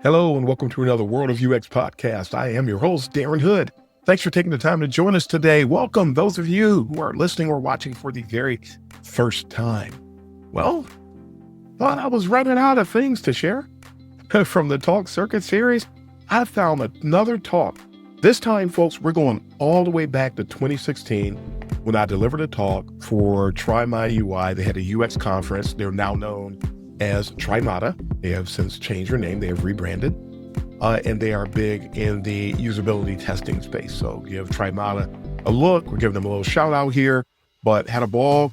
Hello and welcome to another World of UX podcast. I am your host, Darren Hood. Thanks for taking the time to join us today. Welcome those of you who are listening or watching for the very first time. Well, thought I was running out of things to share. From the Talk Circuit series, I found another talk. This time, folks, we're going all the way back to 2016 when I delivered a talk for TryMyUI. They had a UX conference. They're now known as Trymata. They have since changed their name. They have rebranded, and they are big in the usability testing space. So give Trymata a look. We're giving them a little shout out here, but had a ball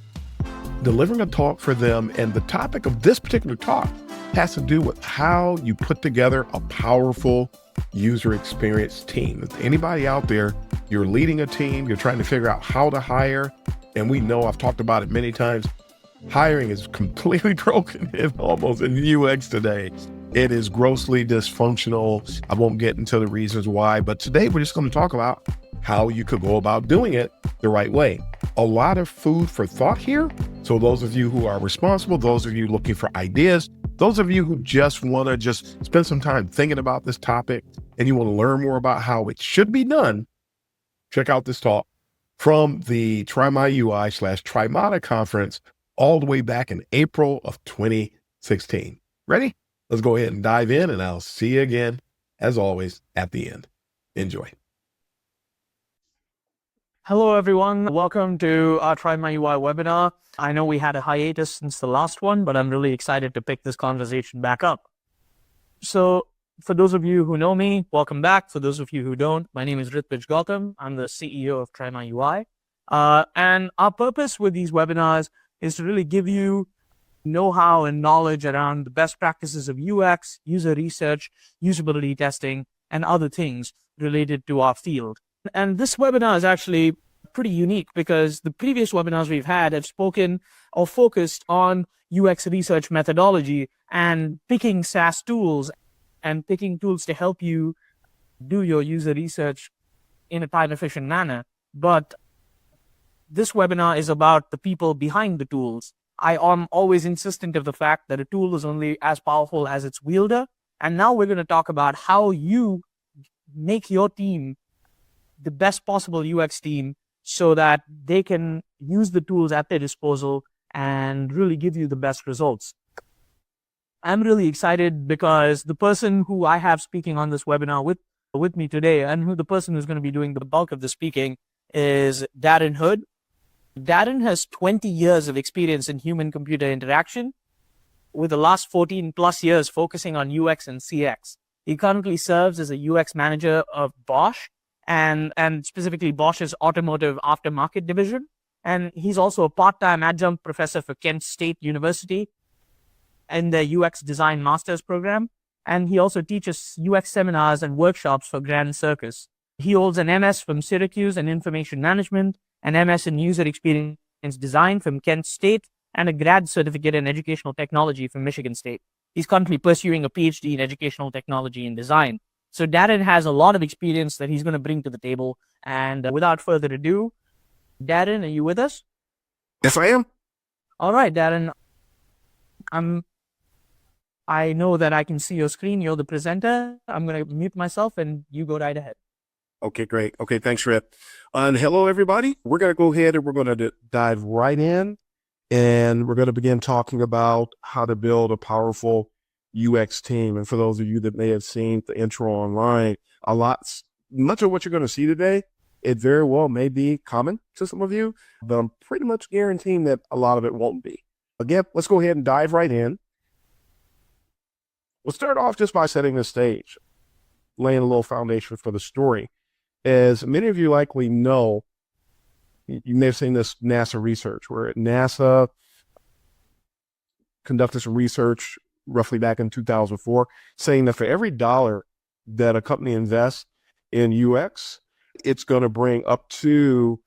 delivering a talk for them. And the topic of this particular talk has to do with how you put together a powerful user experience team. If anybody out there, you're leading a team, you're trying to figure out how to hire, and we know I've talked about it many times, hiring is completely broken in UX today. It is grossly dysfunctional. I won't get into the reasons why, but today we're just going to talk about how you could go about doing it the right way. A lot of food for thought here. So those of you who are responsible, those of you looking for ideas, those of you who just want to just spend some time thinking about this topic and you want to learn more about how it should be done, check out this talk from the TryMyUI/Trymata conference all the way back in April of 2016. Ready? Let's go ahead and dive in, and I'll see you again, as always, at the end. Enjoy. Hello, everyone. Welcome to our TryMyUI webinar. I know we had a hiatus since the last one, but I'm really excited to pick this conversation back up. So for those of you who know me, welcome back. For those of you who don't, my name is Ritvij Gautam. I'm the CEO of TryMyUI. And our purpose with these webinars is to really give you know-how and knowledge around the best practices of UX, user research, usability testing, and other things related to our field. And this webinar is actually pretty unique because the previous webinars we've had have spoken or focused on UX research methodology and picking SaaS tools and picking tools to help you do your user research in a time-efficient manner. But this webinar is about the people behind the tools. I am always insistent of the fact that a tool is only as powerful as its wielder. And now we're going to talk about how you make your team the best possible UX team so that they can use the tools at their disposal and really give you the best results. I'm really excited because the person who I have speaking on this webinar with me today, and who the person who's going to be doing the bulk of the speaking, is Darren Hood. Darren has 20 years of experience in human-computer interaction, with the last 14 plus years focusing on UX and CX. He currently serves as a UX manager of Bosch, and specifically Bosch's automotive aftermarket division. And he's also a part-time adjunct professor for Kent State University in their UX Design Master's program. And he also teaches UX seminars and workshops for Grand Circus. He holds an MS from Syracuse in Information Management, an MS in User Experience Design from Kent State, and a grad certificate in Educational Technology from Michigan State. He's currently pursuing a PhD in Educational Technology and Design. So Darren has a lot of experience that he's going to bring to the table. And without further ado, Darren, are you with us? Yes, I am. All right, Darren. I know that I can see your screen. You're the presenter. I'm going to mute myself and you go right ahead. Okay, great. Okay, thanks, Rip. And hello, everybody. We're going to go ahead and we're going to dive right in, and we're going to begin talking about how to build a powerful UX team. And for those of you that may have seen the intro online, much of what you're going to see today, it very well may be common to some of you, but I'm pretty much guaranteeing that a lot of it won't be. Again, let's go ahead and dive right in. We'll start off just by setting the stage, laying a little foundation for the story. As many of you likely know, you may have seen this NASA research where NASA conducted some research roughly back in 2004, saying that for every dollar that a company invests in UX, it's going to bring up to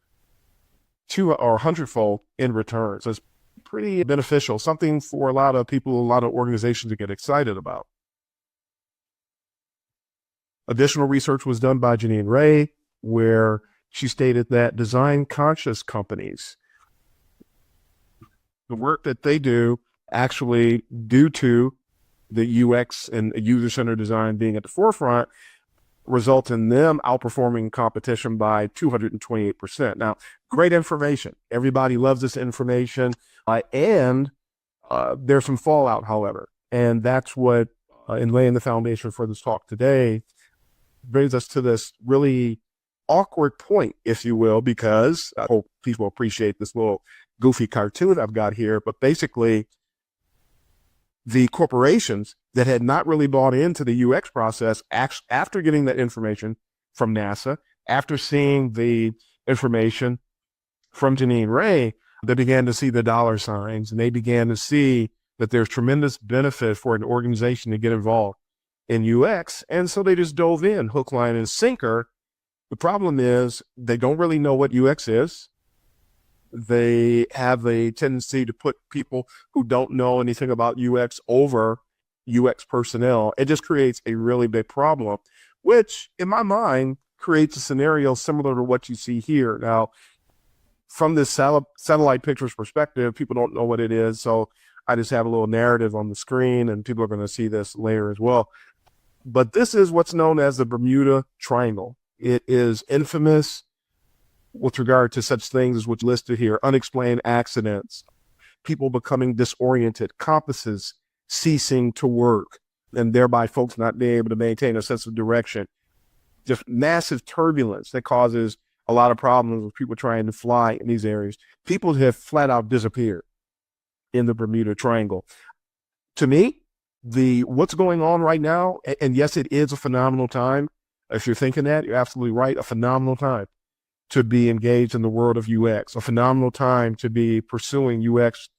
200 or 100-fold in returns. So it's pretty beneficial, something for a lot of people, a lot of organizations to get excited about. Additional research was done by Janine Ray, where she stated that design conscious companies, the work that they do actually due to the UX and user-centered design being at the forefront, results in them outperforming competition by 228%. Now, great information. Everybody loves this information. And there's some fallout, however. And that's what, in laying the foundation for this talk today, brings us to this really awkward point, if you will, because I hope people appreciate this little goofy cartoon I've got here. But basically, the corporations that had not really bought into the UX process after getting that information from NASA, after seeing the information from Janine Ray, they began to see the dollar signs, and they began to see that there's tremendous benefit for an organization to get involved in UX. And so they just dove in hook, line, and sinker. The problem is they don't really know what UX is. They have a tendency to put people who don't know anything about UX over UX personnel. It just creates a really big problem, which in my mind creates a scenario similar to what you see here. Now, from this satellite pictures perspective, people don't know what it is. So I just have a little narrative on the screen, and people are going to see this later as well. But this is what's known as the Bermuda Triangle. It is infamous with regard to such things as what's listed here: unexplained accidents, people becoming disoriented, compasses ceasing to work, and thereby folks not being able to maintain a sense of direction. Just massive turbulence that causes a lot of problems with people trying to fly in these areas. People have flat out disappeared in the Bermuda Triangle. To me, what's going on right now, and yes, it is a phenomenal time. If you're thinking that, you're absolutely right. A phenomenal time to be engaged in the world of UX, a phenomenal time to be pursuing UX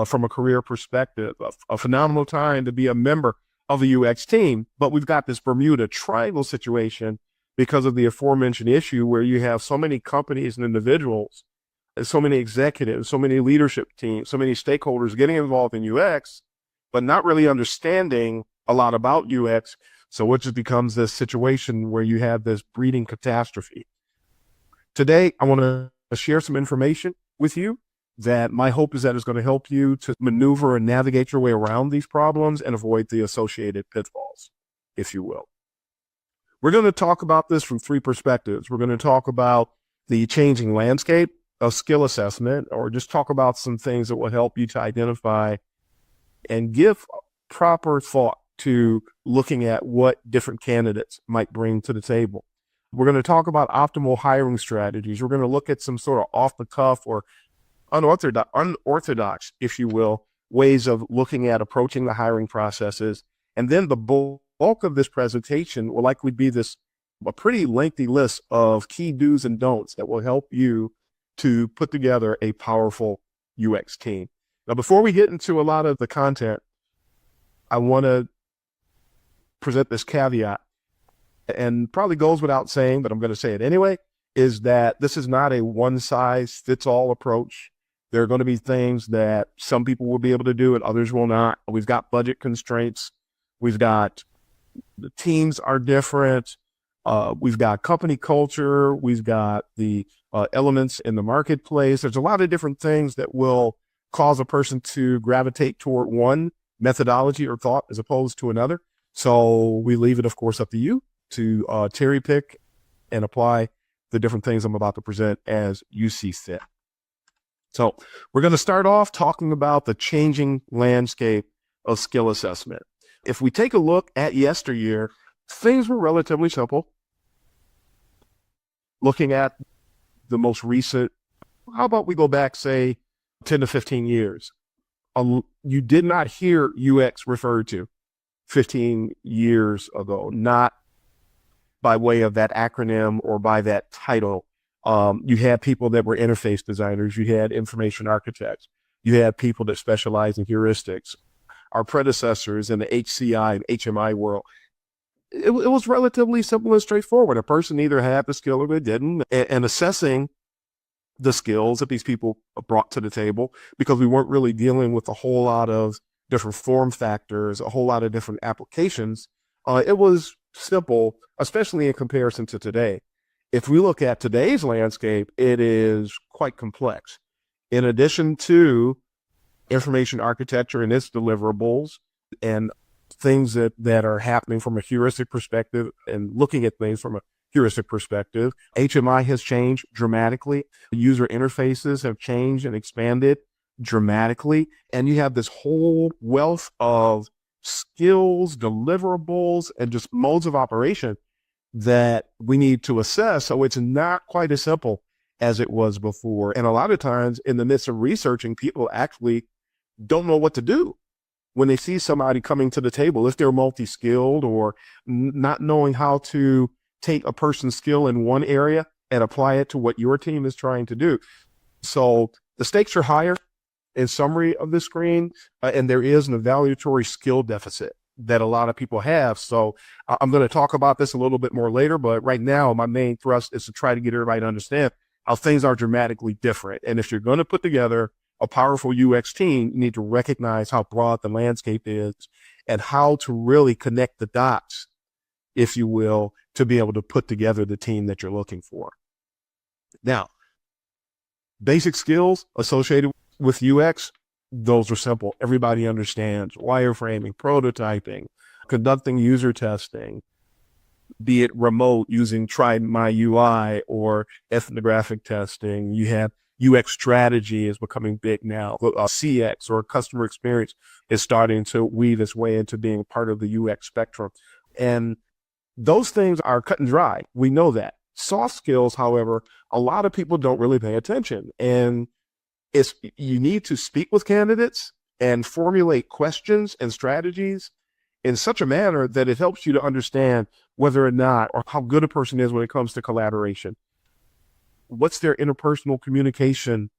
from a career perspective, a phenomenal time to be a member of a UX team. But we've got this Bermuda Triangle situation because of the aforementioned issue where you have so many companies and individuals, so many executives, so many leadership teams, so many stakeholders getting involved in UX, but not really understanding a lot about UX. So it just becomes this situation where you have this breeding catastrophe. Today, I want to share some information with you that my hope is that is going to help you to maneuver and navigate your way around these problems and avoid the associated pitfalls, if you will. We're going to talk about this from three perspectives. We're going to talk about the changing landscape of skill assessment, or just talk about some things that will help you to identify and give proper thought to looking at what different candidates might bring to the table. We're going to talk about optimal hiring strategies. We're going to look at some sort of off-the-cuff or unorthodox, if you will, ways of looking at approaching the hiring processes. And then the bulk of this presentation will likely be a pretty lengthy list of key do's and don'ts that will help you to put together a powerful UX team. Now, before we get into a lot of the content, I want to present this caveat, and probably goes without saying, but I'm going to say it anyway, is that this is not a one-size-fits-all approach. There are going to be things that some people will be able to do and others will not. We've got budget constraints. We've got the teams are different. We've got company culture. We've got the elements in the marketplace. There's a lot of different things that will cause a person to gravitate toward one methodology or thought as opposed to another. So we leave it, of course, up to you to cherry pick and apply the different things I'm about to present as you see fit. So we're going to start off talking about the changing landscape of skill assessment. If we take a look at yesteryear, things were relatively simple. Looking at the most recent, how about we go back, say, 10 to 15 years? You did not hear UX referred to 15 years ago, not by way of that acronym or by that title. You had people that were interface designers. You had information architects. You had people that specialize in heuristics. Our predecessors in the HCI and HMI world, it was relatively simple and straightforward. A person either had the skill or they didn't, and assessing the skills that these people brought to the table, because we weren't really dealing with a whole lot of different form factors, a whole lot of different applications. It was simple, especially in comparison to today. If we look at today's landscape, it is quite complex. In addition to information architecture and its deliverables and things that are happening from a heuristic perspective and looking at things from a heuristic perspective, HMI has changed dramatically. User interfaces have changed and expanded dramatically. And you have this whole wealth of skills, deliverables, and just modes of operation that we need to assess. So it's not quite as simple as it was before. And a lot of times in the midst of researching, people actually don't know what to do when they see somebody coming to the table, if they're multi-skilled or not knowing how to take a person's skill in one area and apply it to what your team is trying to do. So the stakes are higher in summary of the screen, and there is an evaluatory skill deficit that a lot of people have. So I'm going to talk about this a little bit more later, but right now my main thrust is to try to get everybody to understand how things are dramatically different. And if you're going to put together a powerful UX team, you need to recognize how broad the landscape is and how to really connect the dots, if you will, to be able to put together the team that you're looking for. Now, basic skills associated with UX, those are simple. Everybody understands wireframing, prototyping, conducting user testing, be it remote using TryMyUI or ethnographic testing. You have UX strategy is becoming big now. CX or customer experience is starting to weave its way into being part of the UX spectrum. And those things are cut and dry. We know that. Soft skills, however, a lot of people don't really pay attention. And you need to speak with candidates and formulate questions and strategies in such a manner that it helps you to understand whether or not, or how good a person is when it comes to collaboration. What's their interpersonal communication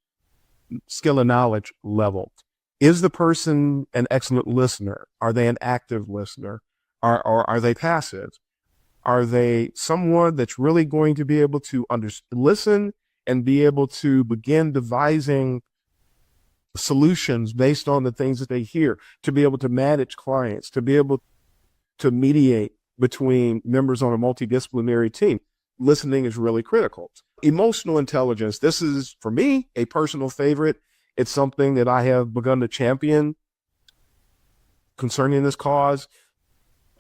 skill and knowledge level? Is the person an excellent listener? Are they an active listener? Or are they passive? Are they someone that's really going to be able to listen and be able to begin devising solutions based on the things that they hear, to be able to manage clients, to be able to mediate between members on a multidisciplinary team? Listening is really critical. Emotional intelligence. This is, for me, a personal favorite. It's something that I have begun to champion concerning this cause.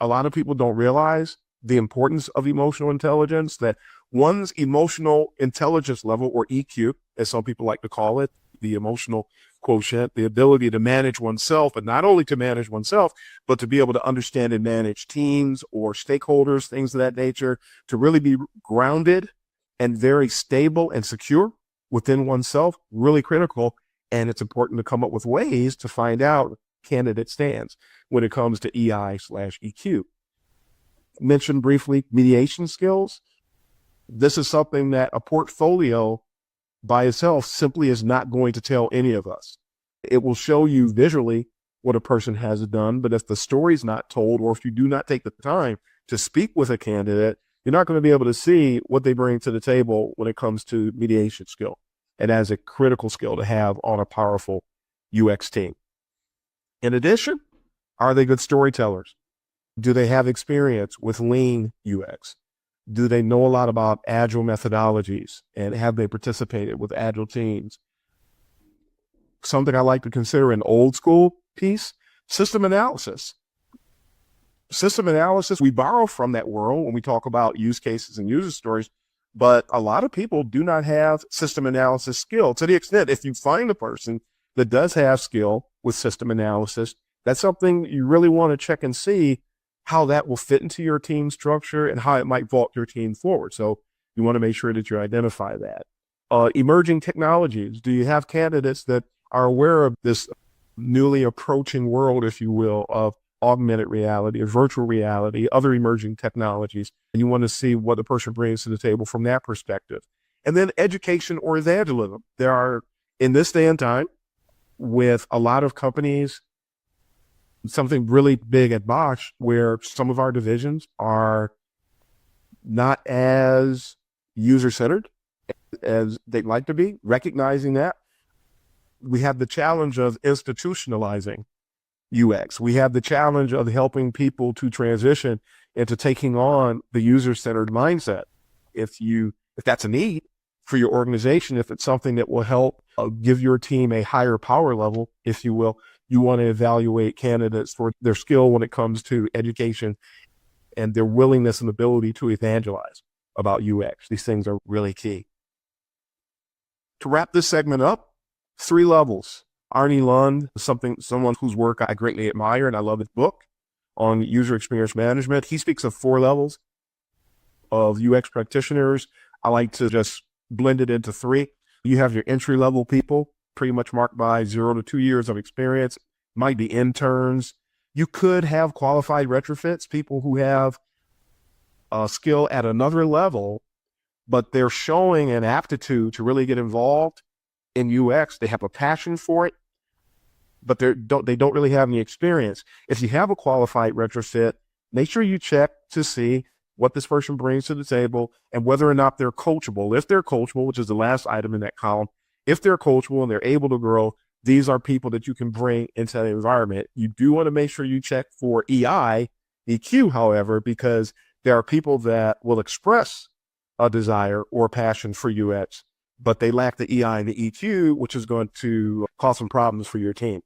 A lot of people don't realize the importance of emotional intelligence, that one's emotional intelligence level, or EQ, as some people like to call it, the emotional quotient, the ability to manage oneself, but not only to manage oneself, but to be able to understand and manage teams or stakeholders, things of that nature, to really be grounded and very stable and secure within oneself, really critical. And it's important to come up with ways to find out candidate stands when it comes to EI/EQ. Mentioned briefly mediation skills. This is something that a portfolio by itself simply is not going to tell any of us. It will show you visually what a person has done, but if the story's not told, or if you do not take the time to speak with a candidate, you're not going to be able to see what they bring to the table when it comes to mediation skill. And as a critical skill to have on a powerful UX team. In addition, are they good storytellers? Do they have experience with lean UX? Do they know a lot about agile methodologies, and have they participated with agile teams? Something I like to consider an old school piece, system analysis. System analysis, we borrow from that world when we talk about use cases and user stories, but a lot of people do not have system analysis skill. To the extent, if you find a person that does have skill with system analysis, that's something you really want to check and see how that will fit into your team structure and how it might vault your team forward. So you want to make sure that you identify that. Emerging technologies. Do you have candidates that are aware of this newly approaching world, if you will, of augmented reality or virtual reality, other emerging technologies? And you want to see what the person brings to the table from that perspective. And then education or evangelism. There are, in this day and time, with a lot of companies, something really big at Bosch, where some of our divisions are not as user-centered as they'd like to be. Recognizing that, we have the challenge of institutionalizing UX. We have the challenge of helping people to transition into taking on the user-centered mindset. if that's a need for your organization, if it's something that will help give your team a higher power level, if you will, you want to evaluate candidates for their skill when it comes to education and their willingness and ability to evangelize about UX. These things are really key. To wrap this segment up, 3 levels. Arnie Lund, someone whose work I greatly admire, and I love his book on user experience management. He speaks of 4 levels of UX practitioners. I like to just blend it into 3. You have your entry-level people, pretty much marked by 0 to 2 years of experience, might be interns. You could have qualified retrofits, people who have a skill at another level, but they're showing an aptitude to really get involved in UX. They have a passion for it, but they don't really have any experience. If you have a qualified retrofit, make sure you check to see what this person brings to the table and whether or not they're coachable. If they're coachable, which is the last item in that column, if they're coachable and they're able to grow, these are people that you can bring into the environment. You do want to make sure you check for EQ, however, because there are people that will express a desire or passion for UX, but they lack the EI and the EQ, which is going to cause some problems for your team.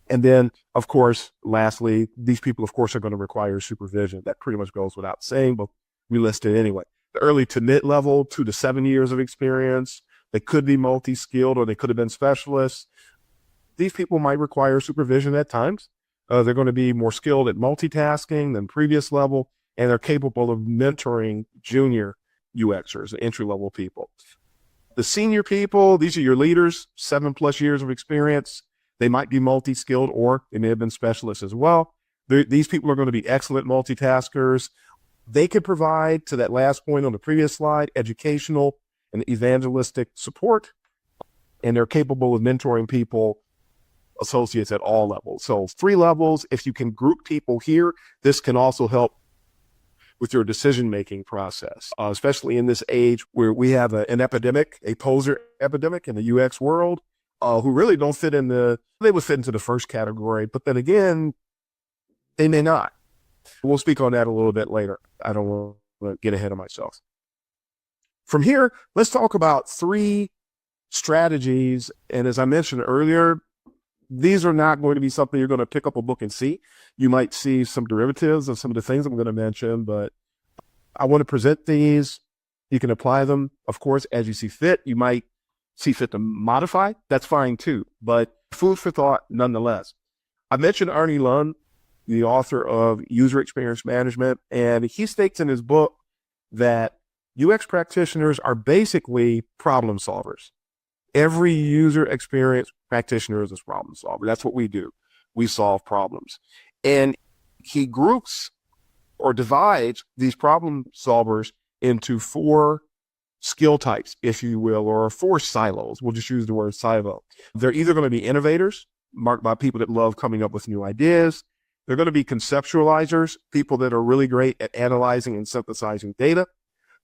And then, of course, lastly, these people, of course, are going to require supervision. That pretty much goes without saying, but we list it anyway. The early to mid-level, 2 to 7 years of experience. They could be multi-skilled or they could have been specialists. These people might require supervision at times. They're going to be more skilled at multitasking than previous level, and they're capable of mentoring junior UXers, entry-level people. The senior people, these are your leaders, 7+ years of experience. They might be multi-skilled or they may have been specialists as well. These people are going to be excellent multitaskers. They can provide, to that last point on the previous slide, educational and evangelistic support, and they're capable of mentoring people, associates at all levels. So 3 levels. If you can group people here, this can also help with your decision-making process, especially in this age where we have an epidemic, a poser epidemic in the UX world, who really don't fit they would fit into the first category, but then again, they may not. We'll speak on that a little bit later. I don't want to get ahead of myself. From here, let's talk about 3 strategies. And as I mentioned earlier, these are not going to be something you're going to pick up a book and see. You might see some derivatives of some of the things I'm going to mention, but I want to present these. You can apply them, of course, as you see fit. You might see fit to modify. That's fine too, but food for thought nonetheless. I mentioned Arnie Lund, the author of User Experience Management, and he states in his book that UX practitioners are basically problem solvers. Every user experience practitioner is a problem solver. That's what we do. We solve problems. And he groups or divides these problem solvers into 4 skill types, if you will, or 4 silos. We'll just use the word silo. They're either going to be innovators, marked by people that love coming up with new ideas. They're going to be conceptualizers, people that are really great at analyzing and synthesizing data.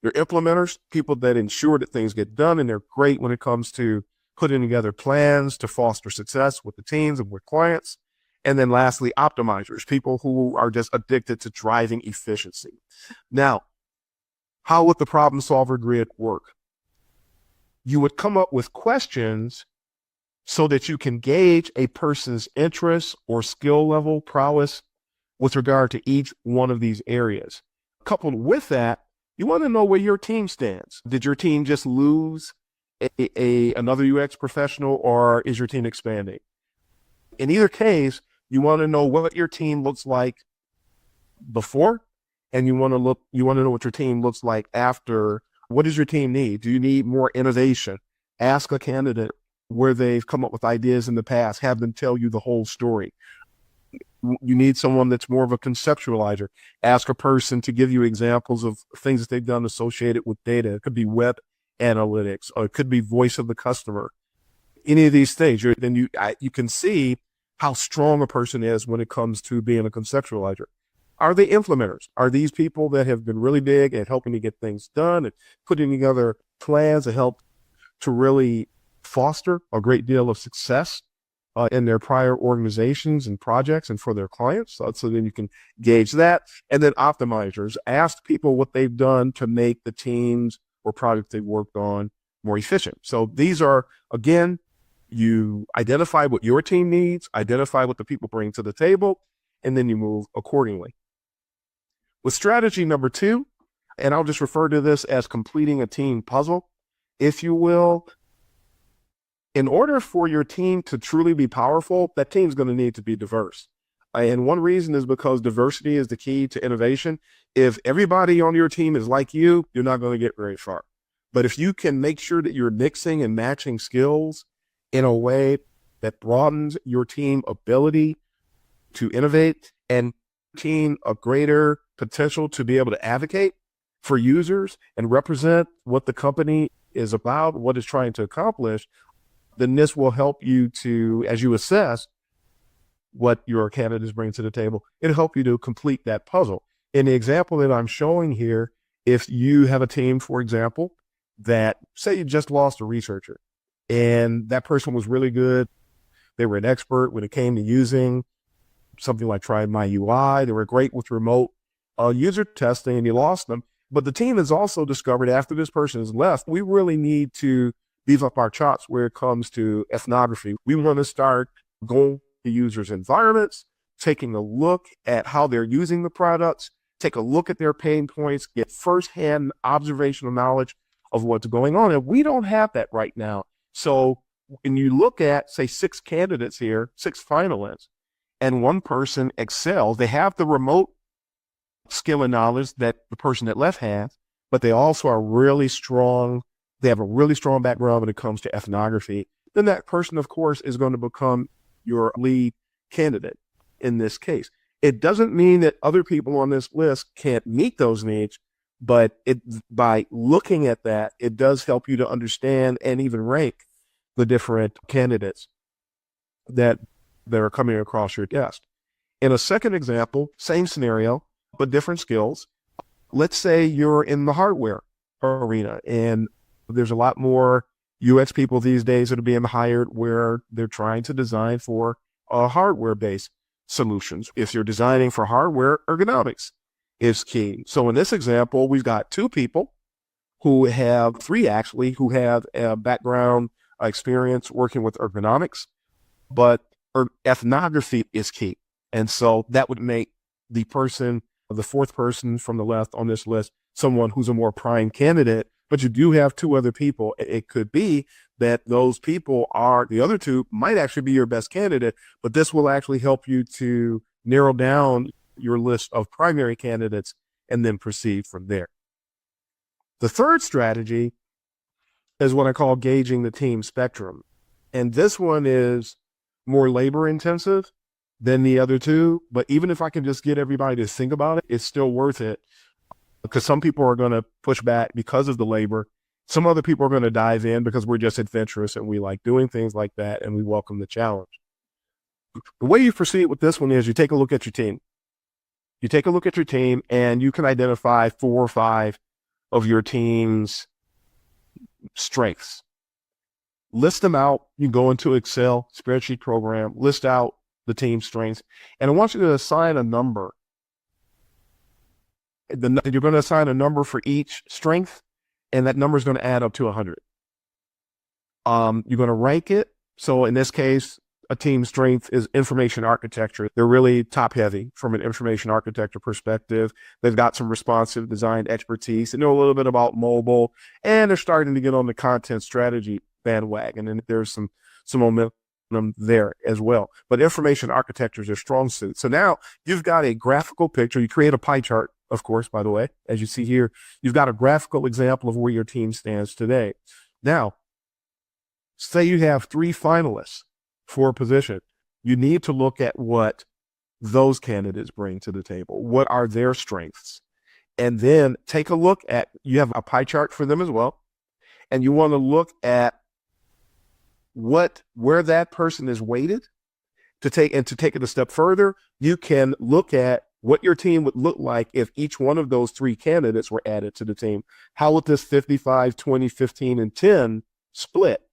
They're implementers, people that ensure that things get done, and they're great when it comes to putting together plans to foster success with the teams and with clients. And then lastly, optimizers, people who are just addicted to driving efficiency. Now, how would the problem solver grid work? You would come up with questions so that you can gauge a person's interest or skill level prowess with regard to each one of these areas. Coupled with that, you want to know where your team stands. Did your team just lose another UX professional, or is your team expanding? In either case, you want to know what your team looks like before, and you want to know what your team looks like after. What does your team need? Do you need more innovation? Ask a candidate where they've come up with ideas in the past, have them tell you the whole story. You need someone that's more of a conceptualizer. Ask a person to give you examples of things that they've done associated with data. It could be web analytics, or it could be voice of the customer. Any of these things, then you can see how strong a person is when it comes to being a conceptualizer. Are they implementers? Are these people that have been really big at helping to get things done and putting together plans to help to really foster a great deal of success in their prior organizations and projects and for their clients. So then you can gauge that. And then optimizers, ask people what they've done to make the teams or projects they've worked on more efficient. So these are, again, you identify what your team needs, identify what the people bring to the table, and then you move accordingly. With strategy number 2, and I'll just refer to this as completing a team puzzle, if you will. In order for your team to truly be powerful, that team's going to need to be diverse. And one reason is because diversity is the key to innovation. If everybody on your team is like you're not going to get very far. But if you can make sure that you're mixing and matching skills in a way that broadens your team ability to innovate and team a greater potential to be able to advocate for users and represent what the company is about, what it's trying to accomplish, then this will help you to, as you assess what your candidates bring to the table, it'll help you to complete that puzzle. In the example that I'm showing here, if you have a team, for example, that say you just lost a researcher and that person was really good, they were an expert when it came to using something like TryMyUI, they were great with remote user testing, and you lost them. But the team has also discovered after this person has left, we really need to beef up our chops where it comes to ethnography. We want to start going to users' environments, taking a look at how they're using the products, take a look at their pain points, get firsthand observational knowledge of what's going on. And we don't have that right now. So when you look at, say, 6 candidates here, 6 finalists, and one person excels, they have the remote skill and knowledge that the person that left has, but they also are really strong. They have a really strong background when it comes to ethnography. Then that person, of course, is going to become your lead candidate in this case. It doesn't mean that other people on this list can't meet those needs, but by looking at that, it does help you to understand and even rank the different candidates that are coming across your desk. In a second example, same scenario, but different skills. Let's say you're in the hardware arena and there's a lot more UX people these days that are being hired where they're trying to design for hardware-based solutions. If you're designing for hardware, ergonomics is key. So in this example, we've got 2 people who have 3 actually, who have a background experience working with ergonomics, but ethnography is key. And so that would make the 4th person from the left on this list, someone who's a more prime candidate. But you do have 2 other people. It could be that those people the other 2 might actually be your best candidate, but this will actually help you to narrow down your list of primary candidates and then proceed from there. The third strategy is what I call gauging the team spectrum. And this one is more labor intensive than the other 2. But even if I can just get everybody to think about it, it's still worth it. Because some people are going to push back because of the labor. Some other people are going to dive in because we're just adventurous and we like doing things like that and we welcome the challenge. The way you proceed with this one is you take a look at your team. You take a look at your team and you can identify 4 or 5 of your team's strengths. List them out. You go into Excel spreadsheet program, list out the team's strengths, and I want you to assign a number. You're going to assign a number for each strength, and that number is going to add up to 100. You're going to rank it. So in this case, a team strength is information architecture. They're really top heavy from an information architecture perspective. They've got some responsive design expertise. They know a little bit about mobile, and they're starting to get on the content strategy bandwagon. And there's some momentum there as well. But information architecture is their strong suit. So now you've got a graphical picture. You create a pie chart, of course, by the way, as you see here, you've got a graphical example of where your team stands today. Now, say you have 3 finalists for a position. You need to look at what those candidates bring to the table. What are their strengths? And then take a look at, you have a pie chart for them as well. And you want to look at where that person is weighted to take it a step further. You can look at what your team would look like if each one of those 3 candidates were added to the team. How would this 55, 20, 15, and 10 split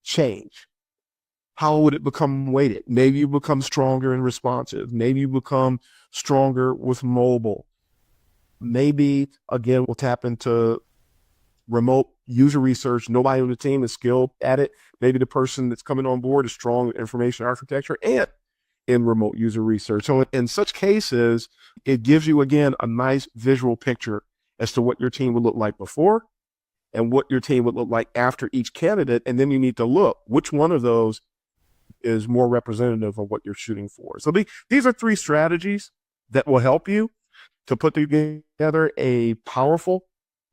change? how would it become weighted? Maybe you become stronger and responsive. Maybe you become stronger with mobile. Maybe, again, we'll tap into remote user research. Nobody on the team is skilled at it. Maybe the person that's coming on board is strong in information architecture and in remote user research. So in such cases, it gives you, again, a nice visual picture as to what your team would look like before and what your team would look like after each candidate. And then you need to look which one of those is more representative of what you're shooting for. So these are 3 strategies that will help you to put together a powerful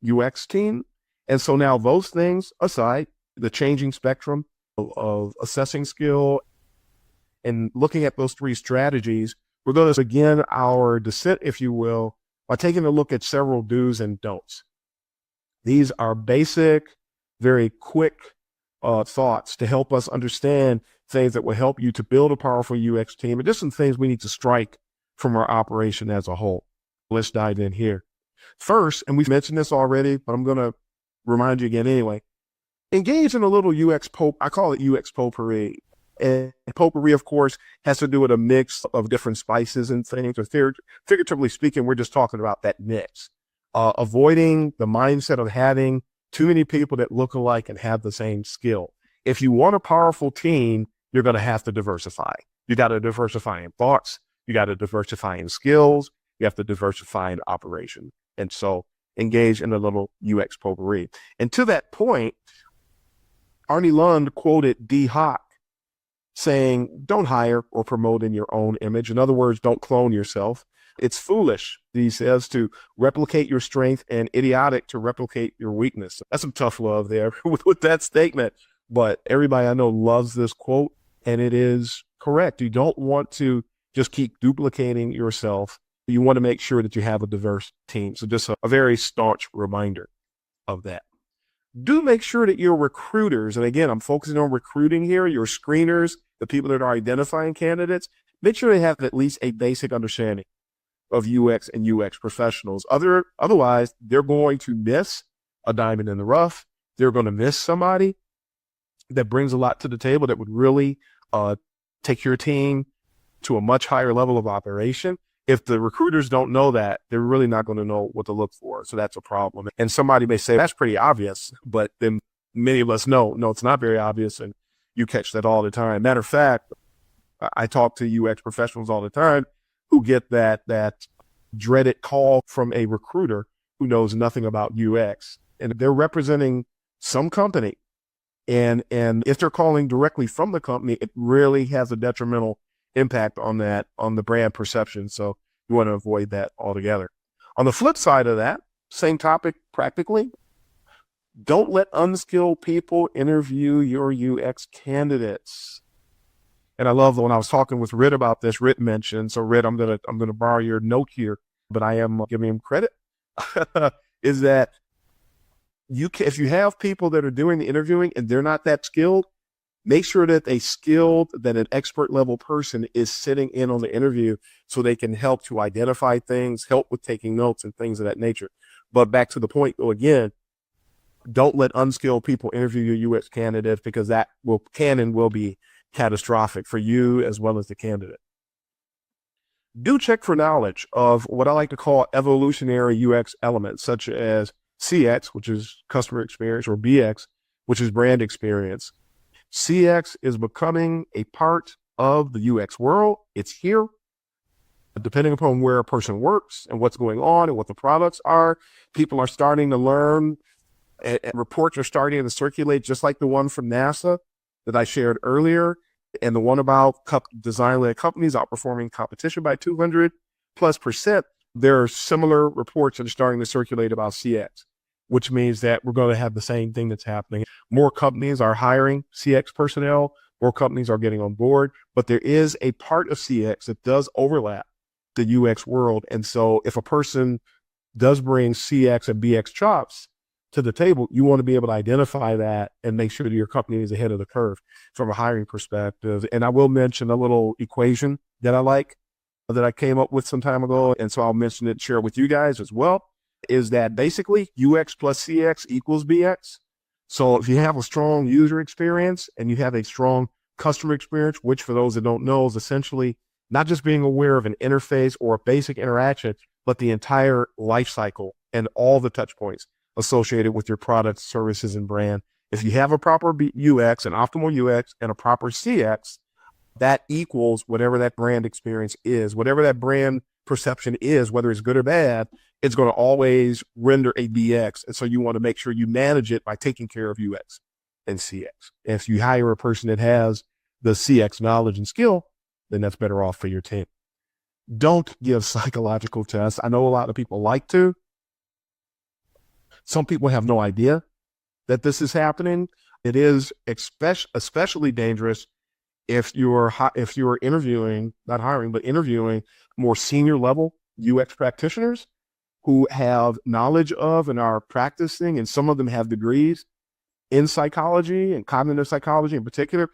UX team. And so now those things aside, the changing spectrum of assessing skill and looking at those 3 strategies, we're going to begin our descent, if you will, by taking a look at several do's and don'ts. These are basic, very quick thoughts to help us understand things that will help you to build a powerful UX team. And just some things we need to strike from our operation as a whole. Let's dive in here. First, and we've mentioned this already, but I'm going to remind you again anyway, engage in a little UX I call it UX potpourri. And potpourri, of course, has to do with a mix of different spices and things. Or figuratively speaking, we're just talking about that mix. Avoiding the mindset of having too many people that look alike and have the same skill. If you want a powerful team, you're going to have to diversify. You got to diversify in thoughts. You got to diversify in skills. You have to diversify in operation. And so engage in a little UX potpourri. And to that point, Arnie Lund quoted D. Hock saying, don't hire or promote in your own image. In other words, don't clone yourself. It's foolish, he says, to replicate your strength and idiotic to replicate your weakness. That's some tough love there with that statement. But everybody I know loves this quote, and it is correct. You don't want to just keep duplicating yourself. You want to make sure that you have a diverse team. So just a very staunch reminder of that. Do make sure that your recruiters, and again, I'm focusing on recruiting here, your screeners, the people that are identifying candidates, make sure they have at least a basic understanding of UX and UX professionals. Otherwise, they're going to miss a diamond in the rough. They're going to miss somebody that brings a lot to the table that would really take your team to a much higher level of operation. If the recruiters don't know that, they're really not going to know what to look for. So that's a problem. And somebody may say, that's pretty obvious, but then many of us know, no, it's not very obvious. And you catch that all the time. Matter of fact, I talk to UX professionals all the time who get that dreaded call from a recruiter who knows nothing about UX. And they're representing some company. And if they're calling directly from the company, it really has a detrimental impact on the brand perception. So you want to avoid that altogether. On the flip side of that, same topic practically, don't let unskilled people interview your UX candidates. And I love when I was talking with Rit about this, Rit mentioned, so Rit, I'm gonna borrow your note here, but I am giving him credit, is that if you have people that are doing the interviewing and they're not that skilled, make sure that an expert level person is sitting in on the interview so they can help to identify things, help with taking notes and things of that nature. But back to the point, though, again, don't let unskilled people interview your UX candidate because that can and will be catastrophic for you as well as the candidate. Do check for knowledge of what I like to call evolutionary UX elements, such as CX, which is customer experience, or BX, which is brand experience. CX is becoming a part of the UX world. It's here. Depending upon where a person works and what's going on and what the products are, people are starting to learn, and reports are starting to circulate, just like the one from NASA that I shared earlier, and the one about design-led companies outperforming competition by 200+%. There are similar reports that are starting to circulate about CX, which means that we're going to have the same thing that's happening. More companies are hiring CX personnel, more companies are getting on board, but there is a part of CX that does overlap the UX world. And so if a person does bring CX and BX chops to the table, you want to be able to identify that and make sure that your company is ahead of the curve from a hiring perspective. And I will mention a little equation that I like, that I came up with some time ago. And so I'll mention it, share it with you guys as well, is that basically UX plus CX equals BX. So if you have a strong user experience and you have a strong customer experience, which for those that don't know is essentially not just being aware of an interface or a basic interaction, but the entire life cycle and all the touch points associated with your products, services, and brand. If you have a proper UX, an optimal UX, and a proper CX, that equals whatever that brand experience is, whatever that brand perception is, whether it's good or bad, it's going to always render a BX. And so you want to make sure you manage it by taking care of UX and CX. If you hire a person that has the CX knowledge and skill, then that's better off for your team. Don't give psychological tests. I know a lot of people like to. Some people have no idea that this is happening. It is especially dangerous if you're interviewing, not hiring, but interviewing more senior level UX practitioners who have knowledge of and are practicing, and some of them have degrees in psychology and cognitive psychology in particular.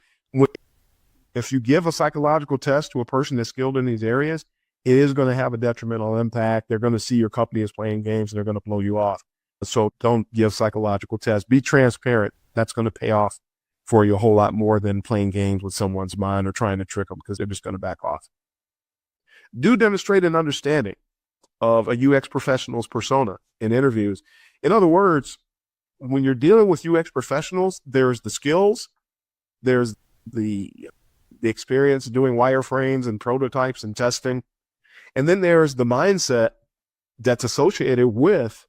If you give a psychological test to a person that's skilled in these areas, it is going to have a detrimental impact. They're going to see your company as playing games and they're going to blow you off. So don't give psychological tests. Be transparent. That's going to pay off for you a whole lot more than playing games with someone's mind or trying to trick them, because they're just going to back off. Do demonstrate an understanding of a UX professional's persona in interviews. In other words, when you're dealing with UX professionals, there's the skills, there's the experience doing wireframes and prototypes and testing, and then there's the mindset that's associated with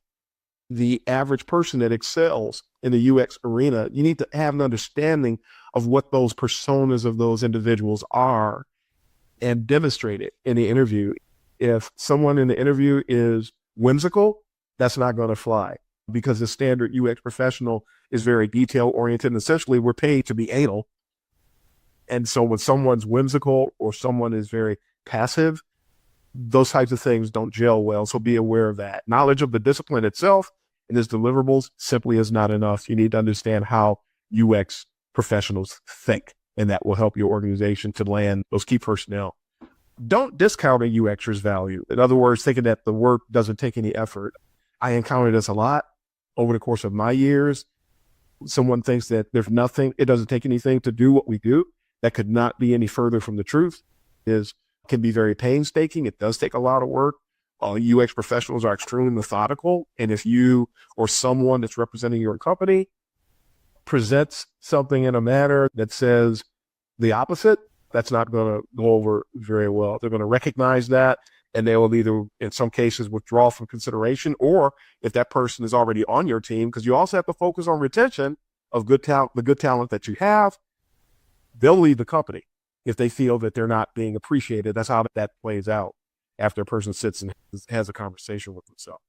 the average person that excels in the UX arena. You need to have an understanding of what those personas of those individuals are and demonstrate it in the interview. If someone in the interview is whimsical, that's not going to fly, because the standard UX professional is very detail oriented. And essentially, we're paid to be anal. And so when someone's whimsical or someone is very passive, those types of things don't gel well. So be aware of that. Knowledge of the discipline itself and its deliverables simply is not enough. You need to understand how UX professionals think, and that will help your organization to land those key personnel. Don't discount a UXer's value. In other words, thinking that the work doesn't take any effort. I encountered this a lot over the course of my years. Someone thinks that there's nothing, it doesn't take anything to do what we do. That could not be any further from the truth. Can be very painstaking. It does take a lot of work. UX professionals are extremely methodical. And if you or someone that's representing your company presents something in a manner that says the opposite, that's not going to go over very well. They're going to recognize that, and they will either, in some cases, withdraw from consideration, or if that person is already on your team, because you also have to focus on retention of good talent, the good talent that you have, they'll leave the company if they feel that they're not being appreciated. That's how that plays out after a person sits and has a conversation with themselves.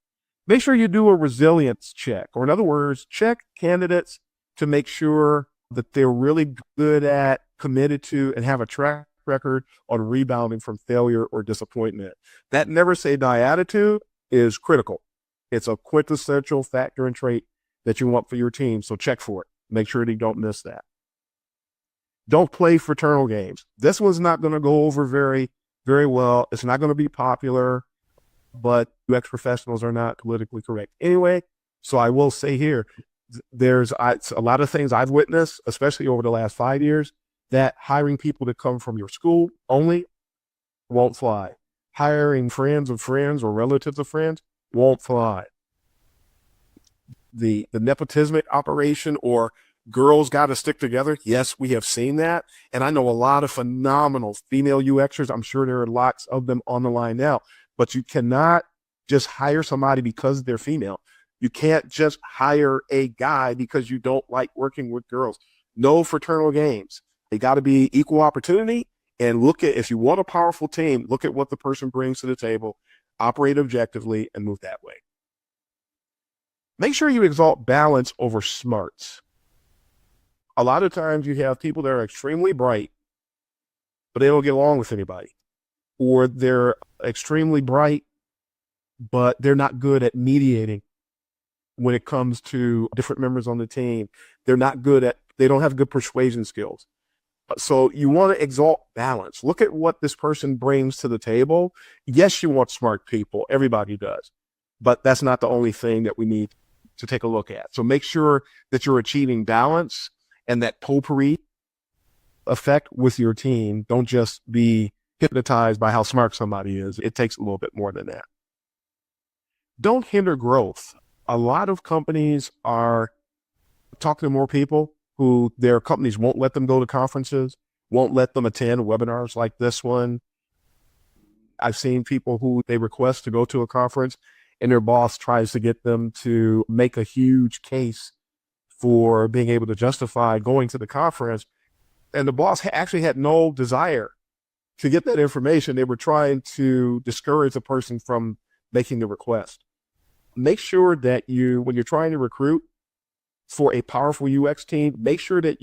Make sure you do a resilience check, or in other words, check candidates to make sure that they're really good at, committed to, and have a track record on rebounding from failure or disappointment. That never say die attitude is critical. It's a quintessential factor and trait that you want for your team. So check for it. Make sure that you don't miss that. Don't play fraternal games. This one's not going to go over very, very well. It's not going to be popular, but UX professionals are not politically correct anyway. So I will say here, there's a lot of things I've witnessed, especially over the last 5 years, that hiring people that come from your school only won't fly. Hiring friends of friends or relatives of friends won't fly. The nepotismic operation, or girls got to stick together. Yes, we have seen that. And I know a lot of phenomenal female UXers. I'm sure there are lots of them on the line now, but you cannot just hire somebody because they're female. You can't just hire a guy because you don't like working with girls. No fraternal games. They got to be equal opportunity. And look at, if you want a powerful team, look at what the person brings to the table, operate objectively, and move that way. Make sure you exalt balance over smarts. A lot of times you have people that are extremely bright, but they don't get along with anybody. Or they're extremely bright, but they're not good at mediating when it comes to different members on the team. They don't have good persuasion skills. So you want to exalt balance. Look at what this person brings to the table. Yes, you want smart people. Everybody does. But that's not the only thing that we need to take a look at. So make sure that you're achieving balance and that potpourri effect with your team. Don't just be hypnotized by how smart somebody is. It takes a little bit more than that. Don't hinder growth. A lot of companies are talking to more people who their companies won't let them go to conferences, won't let them attend webinars like this one. I've seen people who they request to go to a conference and their boss tries to get them to make a huge case for being able to justify going to the conference. And the boss actually had no desire to get that information. They were trying to discourage the person from making the request. Make sure that when you're trying to recruit for a powerful UX team, make sure that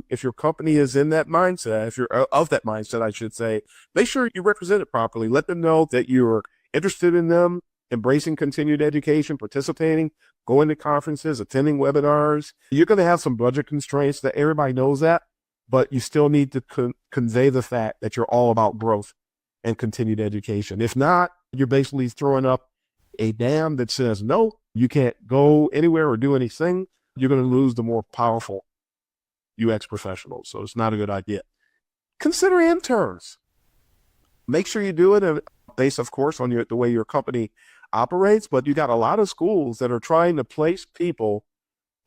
if your company is in that mindset, if you're of that mindset, I should say, make sure you represent it properly. Let them know that you're interested in them, embracing continued education, participating, going to conferences, attending webinars. You're going to have some budget constraints, that everybody knows that, but you still need to convey the fact that you're all about growth and continued education. If not, you're basically throwing up a dam that says, no, you can't go anywhere or do anything. You're going to lose the more powerful UX professionals. So it's not a good idea. Consider interns. Make sure you do it based, of course, on the way your company operates. But you got a lot of schools that are trying to place people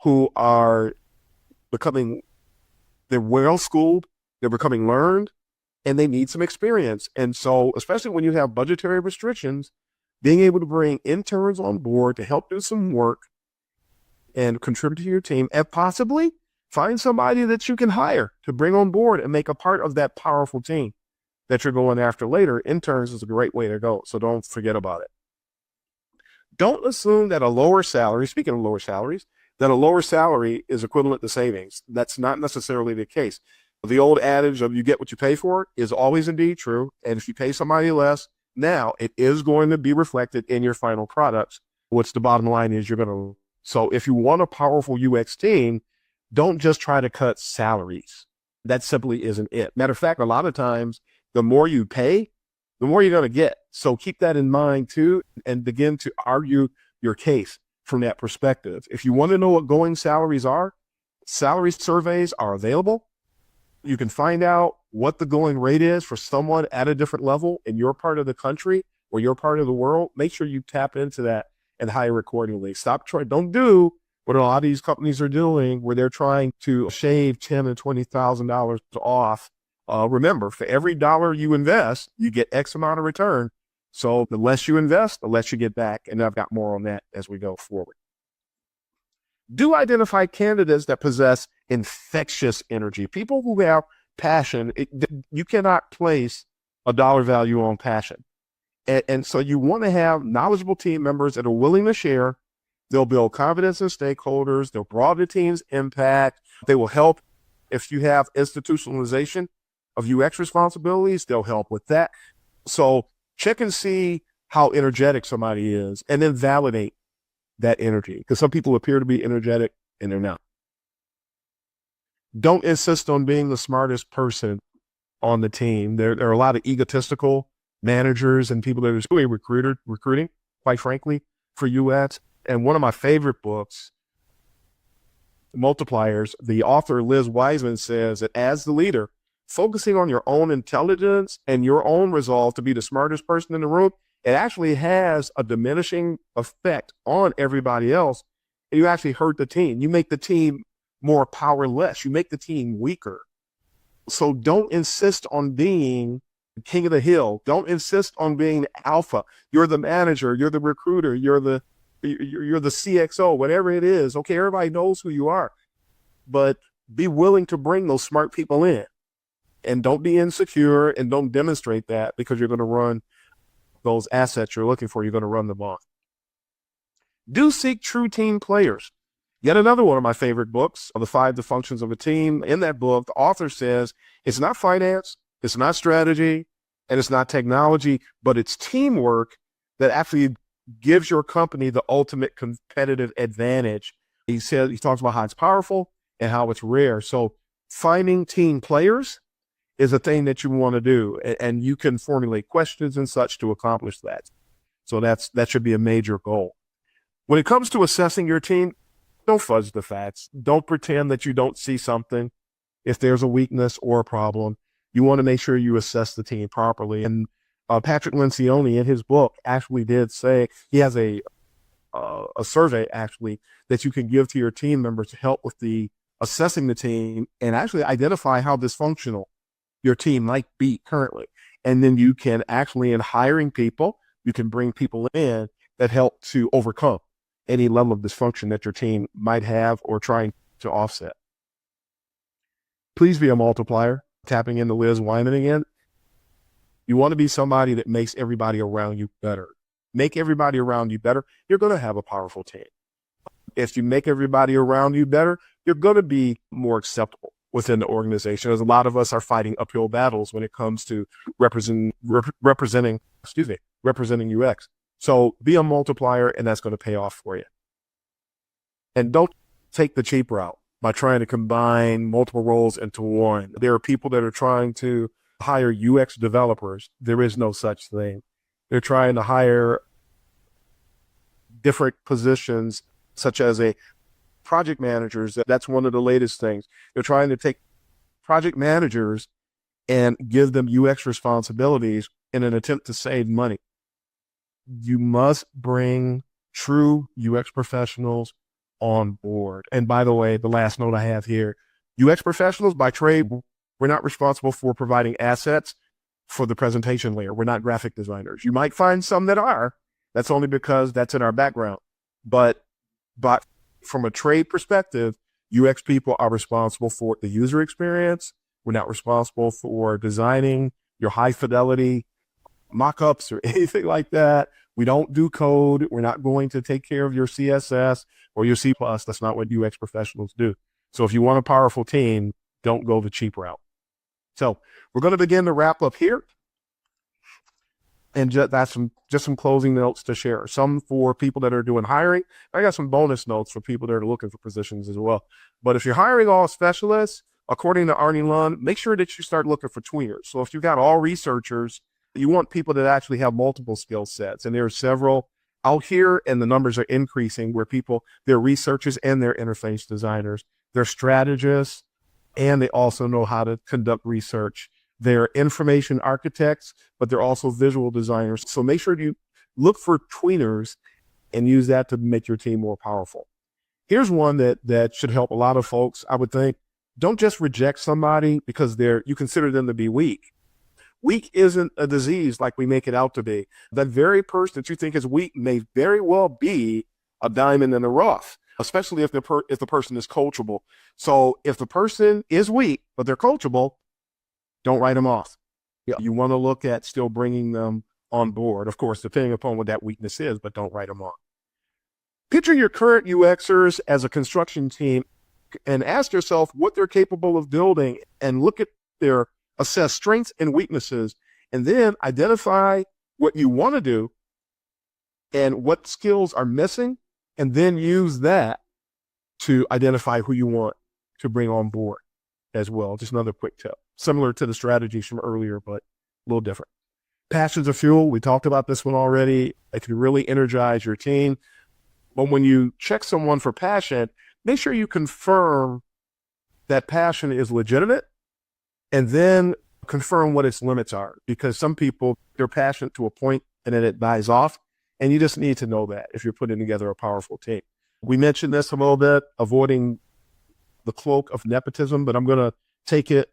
who are they're well-schooled, they're becoming learned, and they need some experience. And so, especially when you have budgetary restrictions, being able to bring interns on board to help do some work and contribute to your team, and possibly find somebody that you can hire to bring on board and make a part of that powerful team that you're going after later. Interns is a great way to go, so don't forget about it. Don't assume that a lower salary, speaking of lower salaries, that a lower salary is equivalent to savings. That's not necessarily the case. The old adage of you get what you pay for is always indeed true, and if you pay somebody less, now it is going to be reflected in your final products. What's the bottom line is so if you want a powerful UX team, don't just try to cut salaries. That simply isn't it. Matter of fact, a lot of times, the more you pay, the more you're going to get. So keep that in mind too, and begin to argue your case from that perspective. If you want to know what going salaries are, salary surveys are available. You can find out what the going rate is for someone at a different level in your part of the country or your part of the world. Make sure you tap into that and hire accordingly. Don't do what a lot of these companies are doing, where they're trying to shave $10,000 and $20,000 off. Remember, for every dollar you invest, you get X amount of return. So the less you invest, the less you get back. And I've got more on that as we go forward. Do identify candidates that possess infectious energy, people who have passion. You cannot place a dollar value on passion. And so you want to have knowledgeable team members that are willing to share. They'll build confidence in stakeholders. They'll broaden the team's impact. They will help if you have institutionalization of UX responsibilities. They'll help with that. So check and see how energetic somebody is, and then validate that energy, because some people appear to be energetic and they're not. Don't insist on being the smartest person on the team. There are a lot of egotistical managers and people that are doing recruiting, quite frankly, for UX. And one of my favorite books, Multipliers, the author Liz Wiseman says that as the leader, focusing on your own intelligence and your own resolve to be the smartest person in the room, it actually has a diminishing effect on everybody else. And you actually hurt the team. You make the team more powerless. You make the team weaker. So don't insist on being king of the hill. Don't insist on being alpha. You're the manager. You're the recruiter. You're the CXO, whatever it is. Okay, everybody knows who you are. But be willing to bring those smart people in. And don't be insecure, and don't demonstrate that because you're going to run those assets you're looking for. You're going to run them on. Do seek true team players. Yet another one of my favorite books, The 5 Dysfunctions of a Team. In that book, the author says it's not finance, it's not strategy, and it's not technology, but it's teamwork that actually gives your company the ultimate competitive advantage. He talks about how it's powerful and how it's rare. So finding team players is a thing that you want to do, and you can formulate questions and such to accomplish that. So that should be a major goal. When it comes to assessing your team, don't fudge the facts. Don't pretend that you don't see something. if there's a weakness or a problem. You want to make sure you assess the team properly. And Patrick Lencioni in his book actually did say he has a survey actually that you can give to your team members to help with the assessing the team and actually identify how dysfunctional your team might be currently. And then you can actually, in hiring people, you can bring people in that help to overcome any level of dysfunction that your team might have or trying to offset. Please be a multiplier. Tapping into Liz Wyman again. You want to be somebody that makes everybody around you better. Make everybody around you better. You're going to have a powerful team. If you make everybody around you better, you're going to be more acceptable within the organization. As a lot of us are fighting uphill battles when it comes to representing UX. So be a multiplier, and that's going to pay off for you. And don't take the cheap route by trying to combine multiple roles into one. There are people that are trying to hire UX developers. There is no such thing. They're trying to hire different positions, such as a project managers. That's one of the latest things. They're trying to take project managers and give them UX responsibilities in an attempt to save money. You must bring true UX professionals on board. And by the way, the last note I have here, UX professionals by trade, we're not responsible for providing assets for the presentation layer. We're not graphic designers. You might find some that are. That's only because that's in our background. But from a trade perspective, UX people are responsible for the user experience. We're not responsible for designing your high fidelity mock-ups or anything like that. We don't do code. We're not going to take care of your CSS or your C++. That's not what UX professionals do. So if you want a powerful team, don't go the cheap route. So we're going to begin to wrap up here. And that's just some closing notes to share. Some for people that are doing hiring. I got some bonus notes for people that are looking for positions as well. But if you're hiring all specialists, according to Arnie Lund, make sure that you start looking for tweeners. So if you've got all researchers, you want people that actually have multiple skill sets. And there are several out here, and the numbers are increasing where they're researchers and they're interface designers. They're strategists, and they also know how to conduct research. They're information architects, but they're also visual designers. So make sure you look for tweeners and use that to make your team more powerful. Here's one that should help a lot of folks, I would think. Don't just reject somebody because you consider them to be weak. Weak isn't a disease like we make it out to be. That very person that you think is weak may very well be a diamond in the rough, especially if the person is coachable. So if the person is weak, but they're coachable, don't write them off. You want to look at still bringing them on board, of course, depending upon what that weakness is, but don't write them off. Picture your current UXers as a construction team and ask yourself what they're capable of building and look at assess strengths and weaknesses, and then identify what you want to do and what skills are missing, and then use that to identify who you want to bring on board as well. Just another quick tip, similar to the strategies from earlier, but a little different. Passions of fuel. We talked about this one already. It can really energize your team. But when you check someone for passion, make sure you confirm that passion is legitimate, and then confirm what its limits are, because some people, they're passionate to a point and then it dies off. And you just need to know that if you're putting together a powerful team. We mentioned this a little bit, avoiding the cloak of nepotism, but I'm going to take it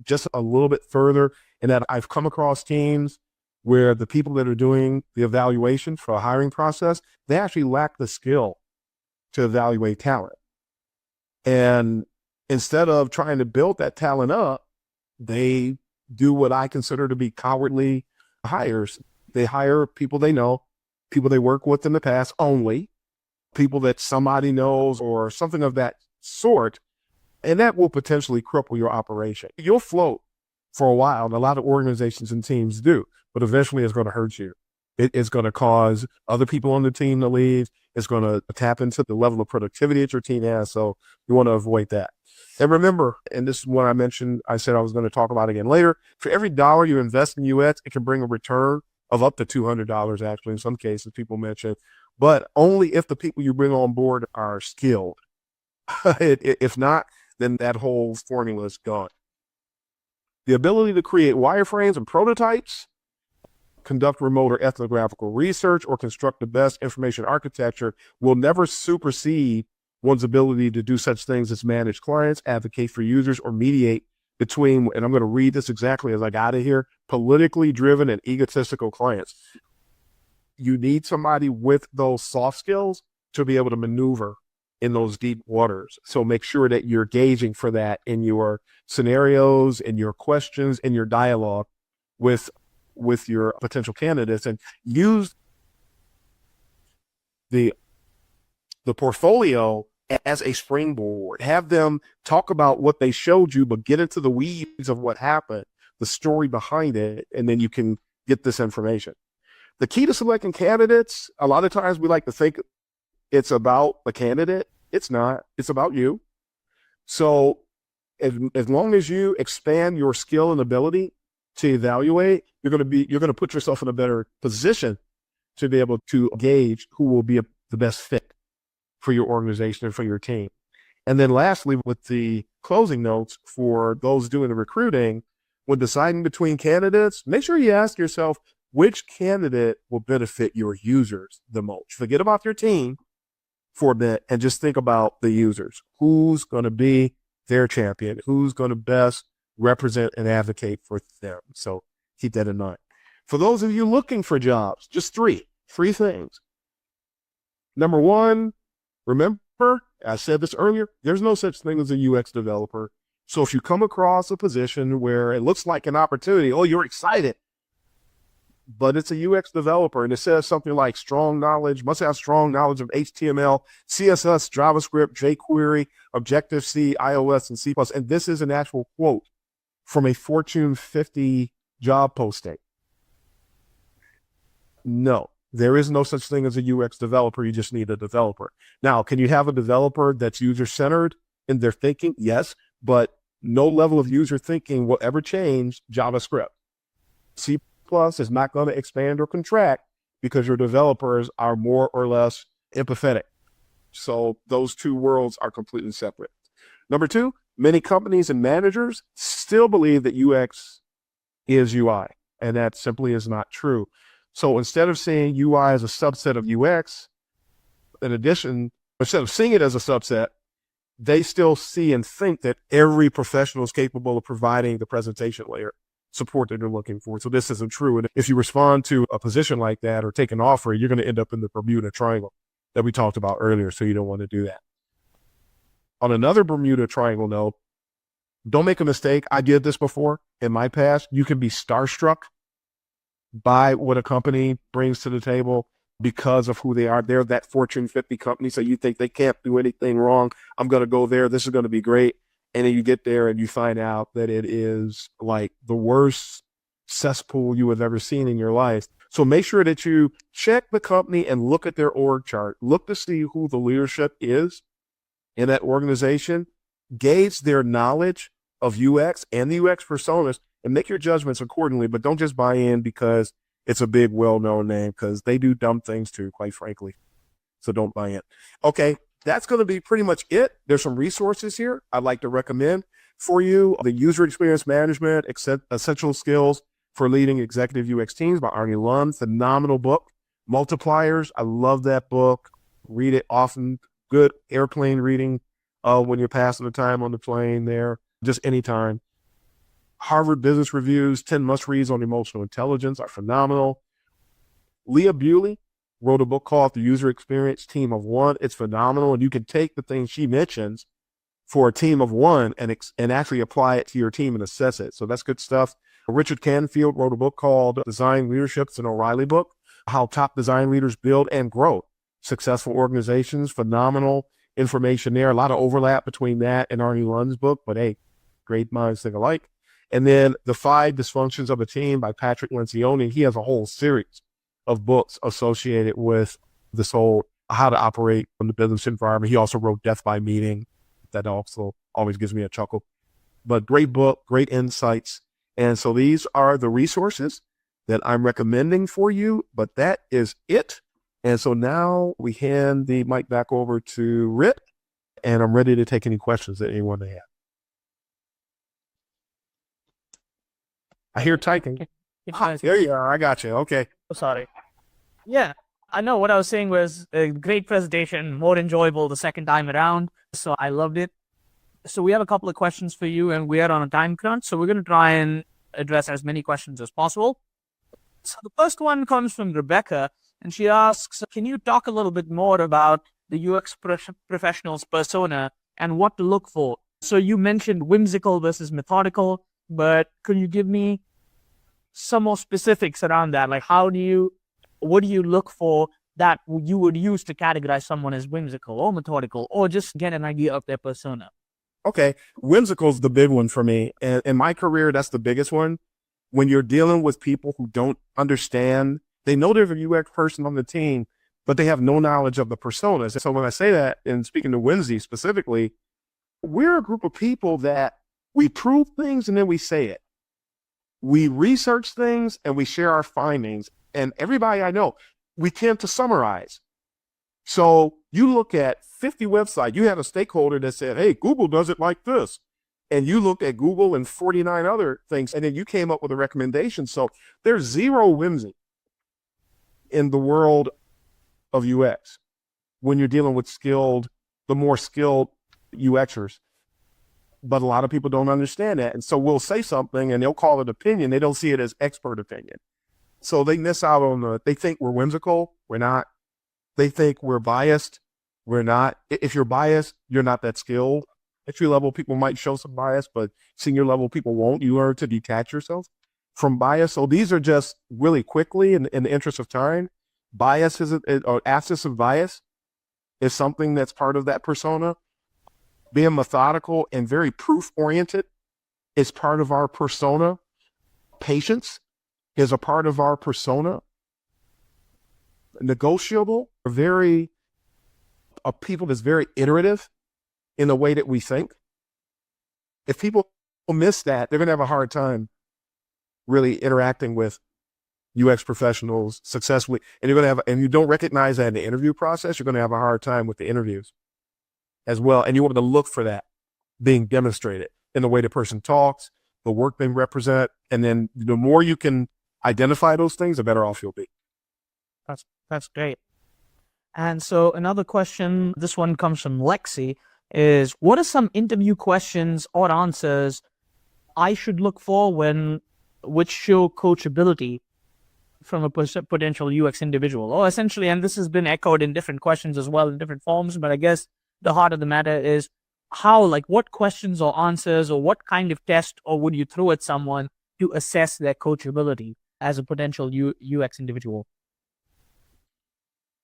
just a little bit further, in that I've come across teams where the people that are doing the evaluation for a hiring process, they actually lack the skill to evaluate talent. And instead of trying to build that talent up, they do what I consider to be cowardly hires. They hire people they know, people they work with in the past only, people that somebody knows or something of that sort, and that will potentially cripple your operation. You'll float for a while, and a lot of organizations and teams do, but eventually it's going to hurt you. It's going to cause other people on the team to leave. It's going to tap into the level of productivity that your team has, so you want to avoid that. And remember, and this is what I mentioned, I said I was going to talk about again later, for every dollar you invest in UX, it can bring a return of up to $200, actually, in some cases, people mention, but only if the people you bring on board are skilled. If not, then that whole formula is gone. The ability to create wireframes and prototypes, conduct remote or ethnographical research, or construct the best information architecture will never supersede one's ability to do such things as manage clients, advocate for users, or mediate between, and I'm going to read this exactly as I got it here, politically driven and egotistical clients. You need somebody with those soft skills to be able to maneuver in those deep waters. So make sure that you're gauging for that in your scenarios, in your questions, in your dialogue with your potential candidates, and use the portfolio as a springboard. Have them talk about what they showed you, but get into the weeds of what happened, the story behind it, and then you can get this information. The key to selecting candidates, a lot of times we like to think it's about the candidate. It's not. It's about you. So as long as you expand your skill and ability to evaluate, you're going to put yourself in a better position to be able to gauge who will be the best fit for your organization and for your team. And then lastly, with the closing notes for those doing the recruiting, when deciding between candidates, make sure you ask yourself which candidate will benefit your users the most. Forget about your team for a bit and just think about the users. Who's going to be their champion? Who's going to best represent and advocate for them? So keep that in mind. For those of you looking for jobs, just three things. Number one, remember, I said this earlier, there's no such thing as a UX developer. So if you come across a position where it looks like an opportunity, oh, you're excited, but it's a UX developer and it says something like must have strong knowledge of HTML, CSS, JavaScript, jQuery, Objective-C, iOS, and C++. And this is an actual quote from a Fortune 50 job posting. No, there is no such thing as a UX developer. You just need a developer. Now, can you have a developer that's user-centered in their thinking? Yes, but no level of user thinking will ever change JavaScript. C+ is not going to expand or contract because your developers are more or less empathetic. So those two worlds are completely separate. Number two, many companies and managers still believe that UX is UI, and that simply is not true. So instead of seeing UI as a subset of UX, instead of seeing it as a subset, they still see and think that every professional is capable of providing the presentation layer support that they're looking for. So this isn't true. And if you respond to a position like that or take an offer, you're going to end up in the Bermuda Triangle that we talked about earlier. So you don't want to do that. On another Bermuda Triangle note, don't make a mistake. I did this before in my past. You can be starstruck by what a company brings to the table because of who they are. They're that Fortune 50 company. So you think they can't do anything wrong. I'm going to go there. This is going to be great. And then you get there and you find out that it is like the worst cesspool you have ever seen in your life. So make sure that you check the company and look at their org chart. Look to see who the leadership is in that organization. Gauge their knowledge of UX and the UX personas and make your judgments accordingly. But don't just buy in because it's a big, well-known name, because they do dumb things too, quite frankly. So don't buy in. Okay. That's going to be pretty much it. There's some resources here I'd like to recommend for you. The User Experience Management, Essential Skills for Leading Executive UX Teams by Arnie Lund. Phenomenal book. Multipliers. I love that book. Read it often. Good airplane reading when you're passing the time on the plane there. Just anytime. Harvard Business Review's 10 must-reads on emotional intelligence are phenomenal. Leah Bewley wrote a book called The User Experience Team of One. It's phenomenal. And you can take the things she mentions for a team of one and actually apply it to your team and assess it. So that's good stuff. Richard Canfield wrote a book called Design Leadership. It's an O'Reilly book, how top design leaders build and grow successful organizations. Phenomenal information there. A lot of overlap between that and Arnie Lund's book, but hey, great minds think alike. And then The 5 Dysfunctions of a Team by Patrick Lencioni. He has a whole series of books associated with this whole how to operate in the business environment. He also wrote Death by Meeting. That also always gives me a chuckle. But great book, great insights. And so these are the resources that I'm recommending for you, but that is it. And so now we hand the mic back over to Rit, and I'm ready to take any questions that anyone may have. I hear typing. There you are. I got you. Okay. Oh, sorry. Yeah, I know what I was saying was a great presentation, more enjoyable the second time around. So I loved it. So we have a couple of questions for you, and we are on a time crunch. So we're going to try and address as many questions as possible. So the first one comes from Rebecca, and she asks, can you talk a little bit more about the UX professional's persona and what to look for? So you mentioned whimsical versus methodical, but could you give me some more specifics around that? Like, what do you look for that you would use to categorize someone as whimsical or methodical, or just get an idea of their persona? Okay. Whimsical is the big one for me. And in my career, that's the biggest one. When you're dealing with people who don't understand, they know there's a UX person on the team, but they have no knowledge of the personas. So when I say that, and speaking to Whimsy specifically, we're a group of people that we prove things and then we say it. We research things and we share our findings. And everybody I know, we tend to summarize. So you look at 50 websites, you had a stakeholder that said, hey, Google does it like this. And you looked at Google and 49 other things, and then you came up with a recommendation. So there's zero whimsy in the world of UX when you're dealing with the more skilled UXers. But a lot of people don't understand that. And so we'll say something and they'll call it opinion. They don't see it as expert opinion. So they miss out on they think we're whimsical. We're not. They think we're biased. We're not. If you're biased, you're not that skilled. Entry level people might show some bias, but senior level people won't. You learn to detach yourself from bias. So these are just really quickly in the interest of time. Bias or absence of bias is something that's part of that persona. Being methodical and very proof oriented is part of our persona. Patience is a part of our persona. Negotiable, a people that's very iterative in the way that we think. If people miss that, they're going to have a hard time really interacting with UX professionals successfully. And and you don't recognize that in the interview process, you're going to have a hard time with the interviews as well. And you want to look for that being demonstrated in the way the person talks, the work they represent. And then the more you can identify those things, the better off you'll be. That's great. And so another question, this one comes from Lexi, is what are some interview questions or answers I should look for which show coachability from a potential UX individual? Or essentially, and this has been echoed in different questions as well in different forms, but I guess the heart of the matter is what questions or answers or what kind of test or would you throw at someone to assess their coachability as a potential UX individual?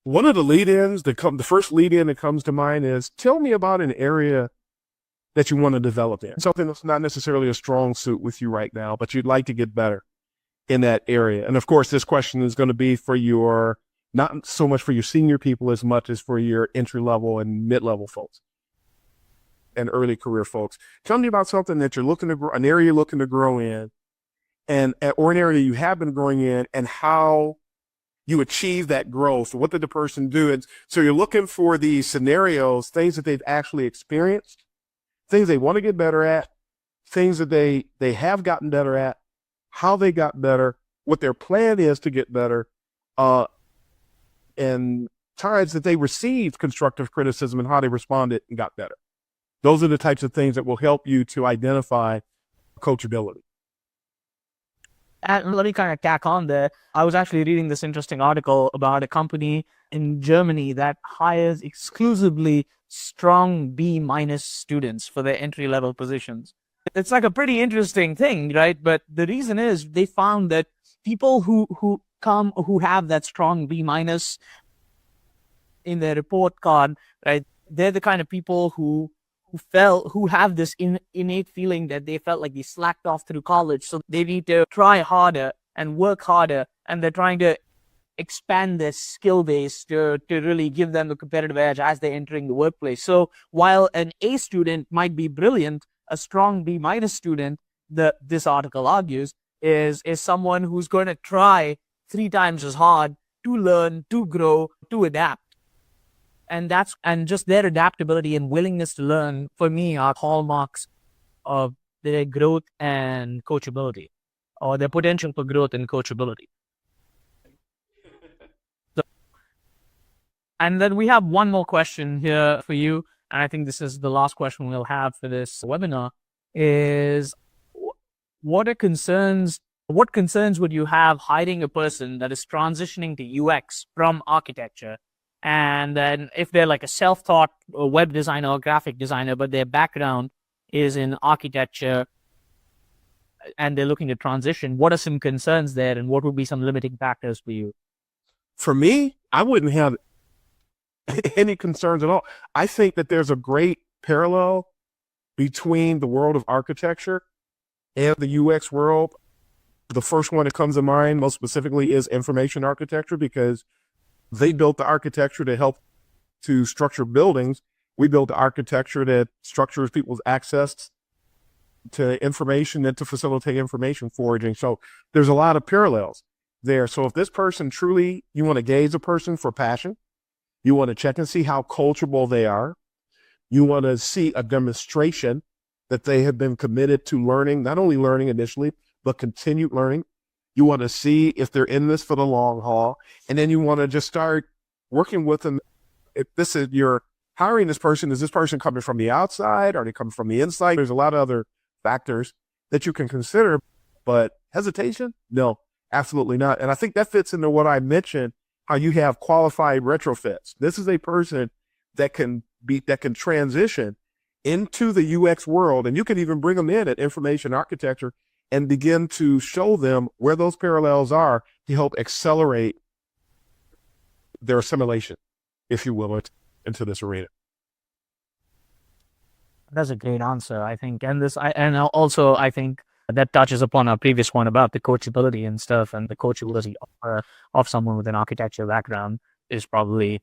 One of the lead-ins the first lead-in that comes to mind is, tell me about an area that you want to develop in. Something that's not necessarily a strong suit with you right now, but you'd like to get better in that area. And of course, this question is going to be not so much for your senior people as much as for your entry-level and mid-level folks and early career folks. Tell me about something that you're looking to grow, an area you're looking to grow in, or an area you have been growing in, and how you achieve that growth. What did the person do? And so you're looking for these scenarios, things that they've actually experienced, things they want to get better at, things that they have gotten better at, how they got better, what their plan is to get better, and times that they received constructive criticism and how they responded and got better. Those are the types of things that will help you to identify coachability. And let me kind of tack on there. I was actually reading this interesting article about a company in Germany that hires exclusively strong B- students for their entry-level positions. It's like a pretty interesting thing, right? But the reason is they found that people who have that strong B- in their report card, right? They're the kind of people who have this innate feeling that they felt like they slacked off through college, so they need to try harder and work harder, and they're trying to expand their skill base to really give them the competitive edge as they're entering the workplace. So while an A student might be brilliant, a strong B- student, this article argues, is someone who's going to try 3 times as hard to learn, to grow, to adapt. And just their adaptability and willingness to learn, for me, are hallmarks of their growth and coachability. or their potential for growth and coachability. So, and then we have one more question here for you, and I think this is the last question we'll have for this webinar, is what concerns would you have hiring a person that is transitioning to UX from architecture? And then if they're like a self-taught web designer or graphic designer, but their background is in architecture and they're looking to transition, what are some concerns there and what would be some limiting factors for you? For me, I wouldn't have any concerns at all. I think that there's a great parallel between the world of architecture and the UX world. The first one that comes to mind most specifically is information architecture, because they built the architecture to help to structure buildings. We built the architecture that structures people's access to information and to facilitate information foraging. So there's a lot of parallels there. So if this person truly, you want to gauge a person for passion, you want to check and see how coachable they are. You want to see a demonstration that they have been committed to learning, not only learning initially, but continued learning. You want to see if they're in this for the long haul. And then you want to just start working with them. If this is, you're hiring this person, is this person coming from the outside? Are they coming from the inside? There's a lot of other factors that you can consider, but hesitation? No, absolutely not. And I think that fits into what I mentioned, how you have qualified retrofits. This is a person that can transition into the UX world, and you can even bring them in at information architecture and begin to show them where those parallels are to help accelerate their assimilation, if you will, into this arena. That's a great answer, I think. And also I think that touches upon our previous one about the coachability and stuff, and the coachability of someone with an architecture background is probably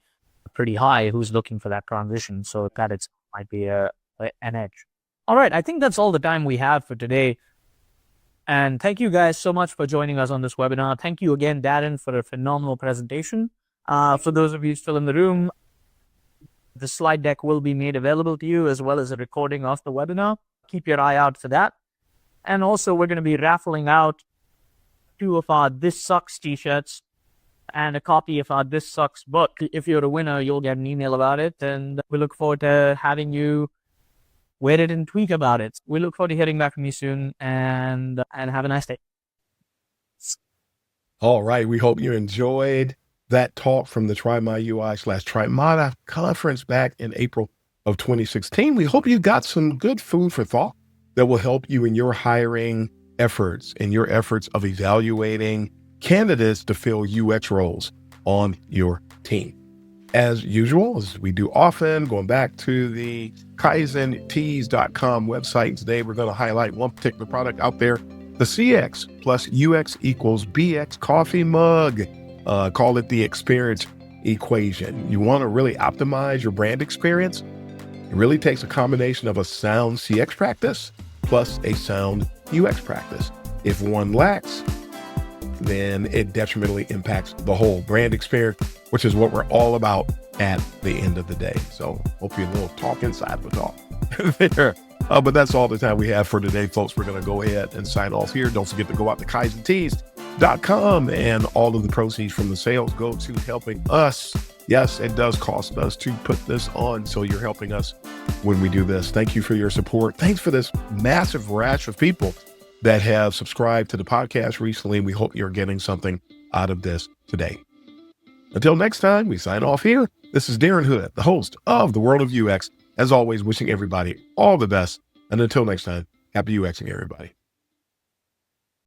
pretty high who's looking for that transition. So that it might be an edge. All right. I think that's all the time we have for today. And thank you guys so much for joining us on this webinar. Thank you again, Darren, for a phenomenal presentation. For those of you still in the room, the slide deck will be made available to you, as well as a recording of the webinar. Keep your eye out for that. And also, we're going to be raffling out 2 of our This Sucks t-shirts and a copy of our This Sucks book. If you're a winner, you'll get an email about it. And we look forward to having you wear it and tweak about it. We look forward to hearing back from you soon, and have a nice day. All right. We hope you enjoyed that talk from the TryMyUI/Trymata conference back in April of 2016. We hope you got some good food for thought that will help you in your hiring efforts, in your efforts of evaluating candidates to fill UX roles on your team. As usual, as we do often, going back to the KaizenTees.com website, today we're going to highlight one particular product out there, the CX plus UX equals BX coffee mug. Call it the experience equation. You want to really optimize your brand experience? It really takes a combination of a sound CX practice plus a sound UX practice. If one lacks, then it detrimentally impacts the whole brand experience, which is what we're all about at the end of the day. So hope you a little talk inside the talk there. But that's all the time we have for today, folks. We're going to go ahead and sign off here. Don't forget to go out to KaizenTees.com, and all of the proceeds from the sales go to helping us. Yes, it does cost us to put this on, so you're helping us when we do this. Thank you for your support. Thanks for this massive rash of people that have subscribed to the podcast recently. We hope you're getting something out of this today. Until next time, we sign off here. This is Darren Hood, the host of The World of UX. As always, wishing everybody all the best. And until next time, happy UXing, everybody.